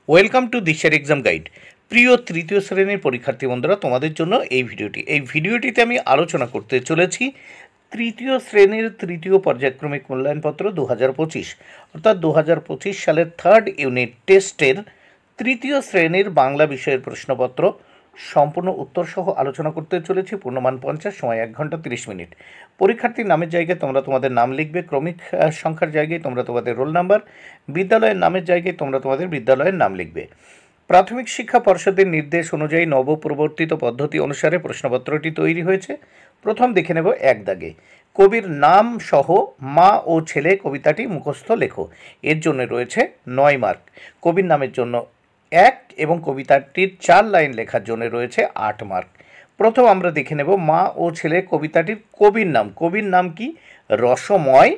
Welcome to দিশার exam guide. প্রিয় তৃতীয় শ্রেণীর পরীক্ষার্থী বন্ধুরা, তোমাদের জন্য এই ভিডিওটিতে আমি আলোচনা করতে চলেছি তৃতীয় শ্রেণীর তৃতীয় পর্যায়ক্রমিক মূল্যায়নপত্র 2025, অর্থাৎ 2025 সালের থার্ড ইউনিট টেস্টের তৃতীয় শ্রেণীর বাংলা বিষয়ের প্রশ্নপত্র সম্পূর্ণ উত্তরসহ আলোচনা করতে চলেছি। পূর্ণমান 50, সময় 1 ঘন্টা 30 মিনিট। পরীক্ষার্থীর নামের জায়গায় তোমরা তোমাদের নাম লিখবে, ক্রমিক সংখ্যার জায়গায় তোমরা তোমাদের রোল নাম্বার, বিদ্যালয়ের নামের জায়গায় তোমরা তোমাদের বিদ্যালয়ের নাম লিখবে। প্রাথমিক শিক্ষা পর্ষদের নির্দেশ অনুযায়ী নবপ্রবর্তিত পদ্ধতি অনুসারে প্রশ্নপত্রটি তৈরি হয়েছে। প্রথম দেখে নেব 1 দাগে। কবির নাম সহ মা ও ছেলে কবিতাটি মুখস্থ লেখো। এর জন্য রয়েছে 9 মার্ক। কবির নামের জন্য 1 এবং কবিতাটির 4 লাইন লেখার জন্য রয়েছে 8 মার্ক। প্রথম আমরা দেখে নেব মা ও ছেলে কবিতাটির কবির নাম। কবির নাম কি? রসময়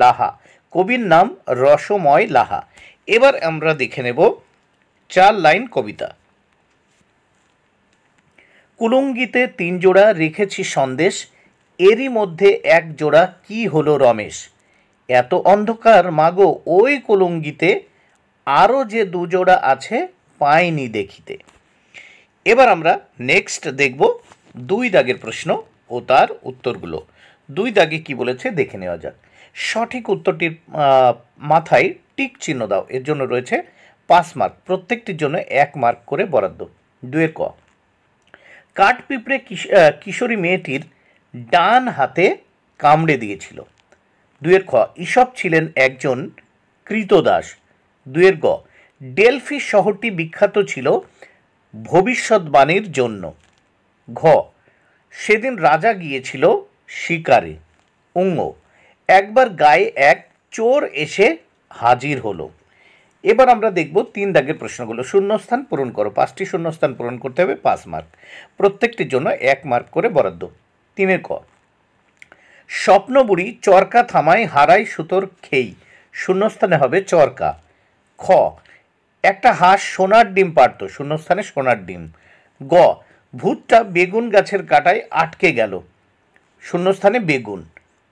লাহা। কবির নাম রসময় লাহা। এবার আমরা দেখে নেব 4 লাইন কবিতা। কুলুঙ্গিতে 3 জোড়া রেখেছি সন্দেশ, এরই মধ্যে 1 জোড়া কি হলো রমেশ। এত অন্ধকার মাগো ওই কুলুঙ্গিতে, আরও যে 2 জোড়া আছে পাইনি দেখিতে। এবার আমরা নেক্সট দেখব 2 দাগের প্রশ্ন ও তার উত্তরগুলো। 2 দাগে কি বলেছে দেখে নেওয়া যাক। সঠিক উত্তরটির মাথায় টিক চিহ্ন দাও। এর জন্য রয়েছে 5 মার্ক। প্রত্যেকটির জন্য 1 মার্ক করে বরাদ্দ। 2 এর ক। কাঠপিঁপড়ে কিশোরী মেয়েটির ডান হাতে কামড়ে দিয়েছিল। 2 এর খ। ঈশপ ছিলেন একজন কৃতদাস। 2 এর গ। ডেলফি শহরটি বিখ্যাত ছিল ভবিষ্যৎবাণীর জন্য। ঘ। সেদিন রাজা গিয়েছিল শিকারে। উঙ্গ। একবার গায়ে এক চোর এসে হাজির হলো। এবার আমরা দেখব 3 দাগের প্রশ্নগুলো। শূন্যস্থান পূরণ করো। 5টি শূন্যস্থান পূরণ করতে হবে, 5 মার্ক। প্রত্যেকটির জন্য 1 মার্ক করে বরাদ্দ। 3 এর ক। স্বপ্নবুড়ি চরকা থামায় হারাই সুতোর খেই। শূন্যস্থানে হবে চরকা। খ। একটা হাঁস সোনার ডিম পাড়ত। শূন্যস্থানে সোনার ডিম। গ। ভূতটা বেগুন গাছের কাঁটায় আটকে গেল। শূন্যস্থানে বেগুন।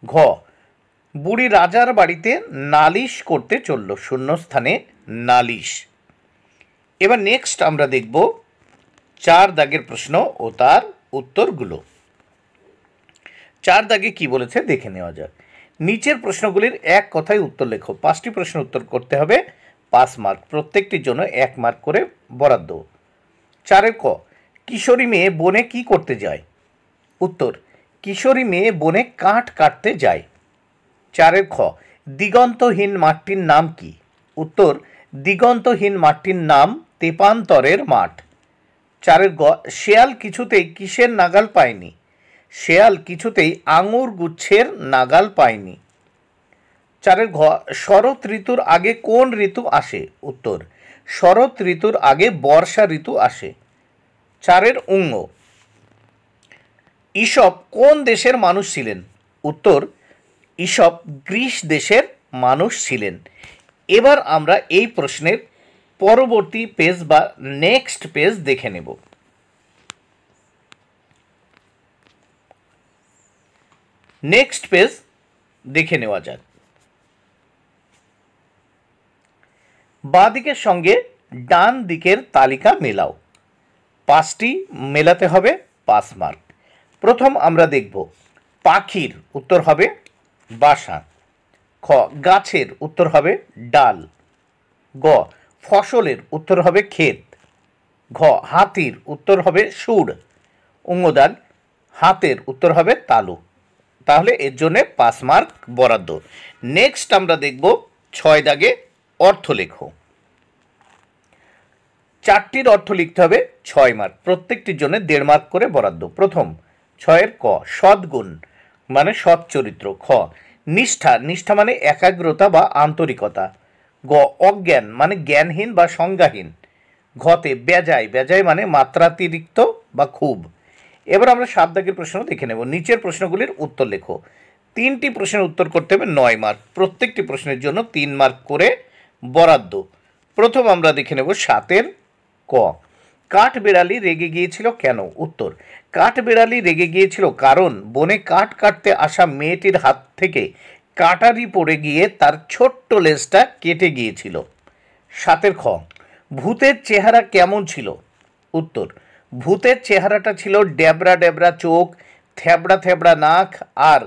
ঘ। বুড়ি রাজার বাড়িতে নালিশ করতে চলল। শূন্যস্থানে নালিশ। এবার নেক্সট আমরা দেখব 4 দাগের প্রশ্ন ও তার উত্তরগুলো। 4 দাগে কি বলেছে দেখে নেওয়া যাক। নিচের প্রশ্নগুলির এক কথায় উত্তর লেখো। 5টি প্রশ্ন উত্তর করতে হবে, 5 মার্ক। প্রত্যেকটির জন্য 1 মার্ক করে বরাদ্দ। 4 এর ক। কিশোরী মেয়ে বনে কি করতে যায়? উত্তর। কিশোরী মেয়ে বনে কাঠ কাটতে যায়। 4 এর খ। দিগন্তহীন মাঠটির নাম কি? উত্তর। দিগন্তহীন মাঠটির নাম তেপান্তরের মাঠ। 4 এর গ। শেয়াল কিছুতেই কিসের নাগাল পায়নি? শেয়াল কিছুতেই আঙুর গুচ্ছের নাগাল পায়নি। 4 এর ঘ। শরৎ ঋতুর আগে কোন ঋতু আসে? উত্তর। শরৎ ঋতুর আগে বর্ষা ঋতু আসে। 4 এর উঙ্গ। ঈশপ কোন দেশের মানুষ ছিলেন? উত্তর। ঈশপ গ্রিস দেশের মানুষ ছিলেন। এবার আমরা এই প্রশ্নের পরবর্তী পেজ বা নেক্সট পেজ দেখে নেব। নেক্সট পেজ দেখে নেওয়া যাক। বাঁ দিকের সঙ্গে ডান দিকের তালিকা মেলাও। 5টি মেলাতে হবে, 5 মার্ক। প্রথম আমরা দেখব পাখির, উত্তর হবে বাসা। খ। গাছের, উত্তর হবে ডাল। গ। ফসলের, উত্তর হবে ক্ষেত। ঘ। হাতির, উত্তর হবে সুর। অঙ্গদাগ। হাতের, উত্তর হবে তালু। তাহলে এর জন্য 5 মার্ক বরাদ্দ। নেক্সট আমরা দেখব 6 দাগে অর্থ লেখো। 4টির অর্থ লিখতে হবে, 6 মার্ক। প্রত্যেকটির জন্য 1.5 মার্ক করে বরাদ্দ। প্রথম 6 এর ক। সদ্গুণ মানে সৎ চরিত্র। খ। নিষ্ঠা, নিষ্ঠা মানে একাগ্রতা বা আন্তরিকতা। গ। অজ্ঞান মানে জ্ঞানহীন বা সংজ্ঞাহীন। ঘতে বেজায়, বেজায় মানে মাত্রাতিরিক্ত বা খুব। এবার আমরা 7 দাগের প্রশ্ন দেখে নেব। নিচের প্রশ্নগুলির উত্তর লেখো। 3টি প্রশ্নের উত্তর করতে হবে, 9 মার্ক। প্রত্যেকটি প্রশ্নের জন্য 3 মার্ক করে বরাদ্দ। প্রথম আমরা দেখে নেব 7 এর ক। কাঠবেড়ালি রেগে গিয়েছিল কেন? উত্তর। কাঠবেড়ালি রেগে গিয়েছিল কারণ বনে কাঠ কাটতে আসা মেয়েটির হাত থেকে কাটারি পড়ে গিয়ে তার ছোট্ট লেজটা কেটে গিয়েছিল। 7 এর খ। ভূতের চেহারা কেমন ছিল? উত্তর, ভূতের চেহারাটা ছিল ড্যাবরা ড্যাবরা চোখ, থ্যাবড়া থ্যাবড়া নাক আর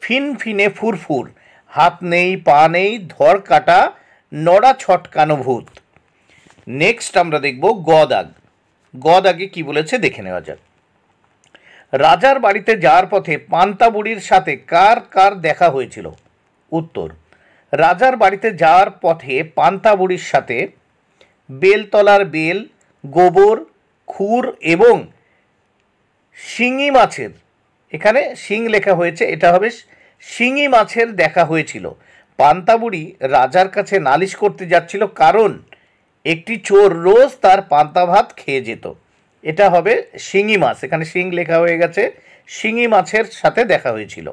ফিনফিনে ফুরফুর, হাত নেই পা নেই, ধর কাটা নড়া ছটকানো ভূত। নেক্সট আমরা দেখব গদাগ। গদাগে কি বলেছে দেখে নেওয়া যাক। রাজার বাড়িতে যাওয়ার পথে পান্তা বুড়ির সাথে কার কার দেখা হয়েছিল? উত্তর, রাজার বাড়িতে যাওয়ার পথে পান্তা বুড়ির সাথে বেলতলার বেল, গোবর, খুর এবং শিঙি মাছের, এখানে শিং লেখা হয়েছে, এটা হবে শিঙি মাছের দেখা হয়েছিল। পান্তাবুড়ি রাজার কাছে নালিশ করতে যাচ্ছিল কারণ একটি চোর রোজ তার পান্তা ভাত খেয়ে যেত। এটা হবে শিঙি মাছ, এখানে শিং লেখা হয়ে গেছে, শিঙি মাছের সাথে দেখা হয়েছিল।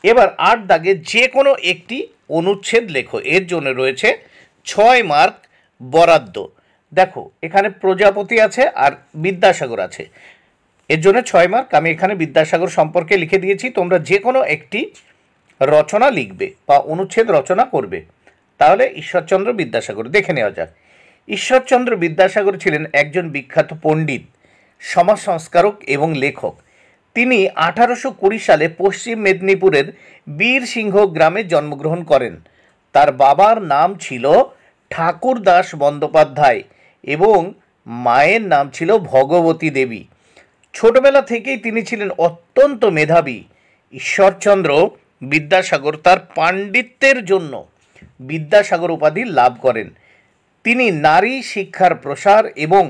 এবার 8 দাগে যে কোনো একটি অনুচ্ছেদ লেখো, এর জন্য রয়েছে 6 মার্ক বরাদ্দ। দেখো এখানে প্রজাপতি আছে আর বিদ্যাসাগর আছে, এর জন্য 6 মার্ক। আমি এখানে বিদ্যাসাগর সম্পর্কে লিখে দিয়েছি, তোমরা যে কোনো একটি রচনা লিখবে বা অনুচ্ছেদ রচনা করবে। তাহলে ঈশ্বরচন্দ্র বিদ্যাসাগর দেখে নেওয়া যাক। ঈশ্বরচন্দ্র বিদ্যাসাগর ছিলেন একজন বিখ্যাত পণ্ডিত, সমাজ সংস্কারক এবং লেখক। তিনি 1820 সালে পশ্চিম মেদিনীপুরের বীরসিংহ গ্রামে জন্মগ্রহণ করেন। তার বাবার নাম ছিল ঠাকুরদাস বন্দ্যোপাধ্যায় এবং মায়ের নাম ছিল ভগবতী দেবী। ছোটবেলা থেকেই তিনি ছিলেন অত্যন্ত মেধাবী। ঈশ্বরচন্দ্র বিদ্যাসাগর তার পাণ্ডিত্যের জন্য বিদ্যাসাগর উপাধি লাভ করেন। তিনি নারী শিক্ষার প্রসার এবং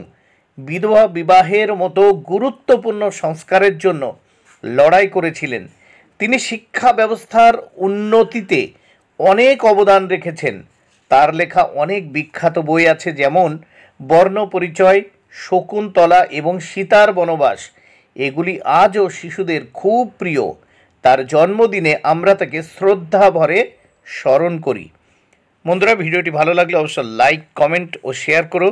বিধবা বিবাহের মতো গুরুত্বপূর্ণ সংস্কারের জন্য লড়াই করেছিলেন। তিনি শিক্ষা ব্যবস্থার উন্নতিতে অনেক অবদান রেখেছেন। তার লেখা অনেক বিখ্যাত বই আছে, যেমন বর্ণপরিচয়, শকুন্তলা এবং সীতার বনবাস। এগুলি আজও শিশুদের খুব প্রিয়। তার জন্মদিনে আমরা তাকে শ্রদ্ধা ভরে স্মরণ করি। বন্ধুরা, ভিডিওটি ভালো লাগলে অবশ্যই লাইক, কমেন্ট ও শেয়ার করো।